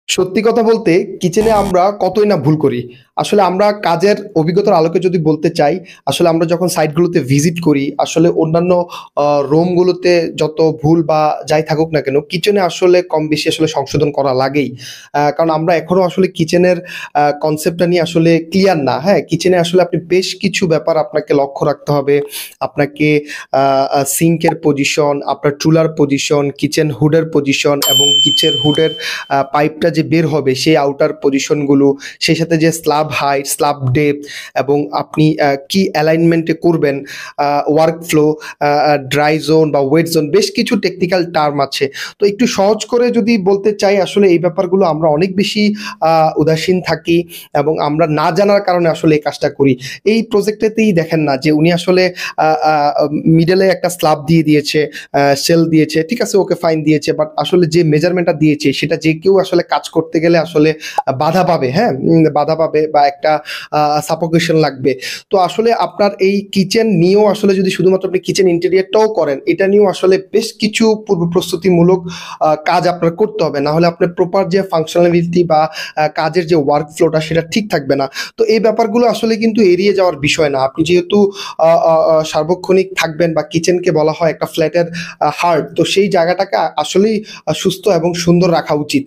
সত্যি কথা বলতে কিচেনে আমরা কতই না ভুল করি। আসলে আমরা কাজের অভিজ্ঞতার আলোকে যদি বলতে চাই, আসলে আমরা যখন সাইটগুলোতে ভিজিট করি, আসলে অন্যান্য রুমগুলোতে যত ভুল বা যাই থাকুক না কেন, কিচেনে আসলে কম বেশি আসলে সংশোধন করা লাগেই। কারণ আমরা এখনো আসলে কিচেনের কনসেপ্টটা নিয়ে আসলে ক্লিয়ার না। হ্যাঁ? কিচেনে আসলে আপনি বেশ কিছু ব্যাপার আপনাকে লক্ষ্য রাখতে হবে। আপনাকে সিঙ্কের পজিশন, আপনার চুলার পজিশন, কিচেন হুডের পজিশন এবং কিচেন হুডের পাইপটা যে বের হবে সেই আউটার পজিশনগুলো, সেই সাথে যে স্ল্যাব হাইট, স্ল্যাব ডেপথ এবং আপনি কি অ্যালাইনমেন্টে করবেন, ওয়ার্ক ফ্লো, ড্রাই জোন বা ওয়েট জোন, বেশ কিছু টেকনিক্যাল টার্ম আছে। তো একটু সহজ করে যদি বলতে চাই, আসলে এই ব্যাপারগুলো আমরা অনেক বেশি উদাসীন থাকি এবং আমরা না জানার কারণে আসলে এই কাজটা করি। এই প্রজেক্টেতেই দেখেন না যে উনি আসলে মিডলে একটা স্ল্যাব দিয়ে দিয়েছে, সেল দিয়েছে, ঠিক আছে, ওকে ফাইন দিয়েছে, বাট আসলে যে মেজারমেন্টটা দিয়েছে সেটা যে কেউ আসলে কাজ করতে গেলে আসলে বাধা পাবে। হ্যাঁ, বাধা পাবে বা একটা সাফোকেশন লাগবে। তো আসলে আপনার এই কিচেন নিয়েও আসলে যদি শুধুমাত্র আপনি কিচেন ইন্টেরিয়রটাও করেন, এটা নিয়েও আসলে বেশ কিছু পূর্ব প্রস্তুতিমূলক কাজ আপনার করতে হবে, না হলে আপনার প্রপার যে ফাংশনালিটি বা কাজের যে ওয়ার্ক ফ্লোটা সেটা ঠিক থাকবে না। তো এই ব্যাপারগুলো আসলে কিন্তু এড়িয়ে যাওয়ার বিষয় না। আপনি যেহেতু সার্বক্ষণিক থাকবেন বা কিচেনকে বলা হয় একটা ফ্ল্যাটের হার্ট, তো সেই জায়গাটাকে আসলেই সুস্থ এবং সুন্দর রাখা উচিত।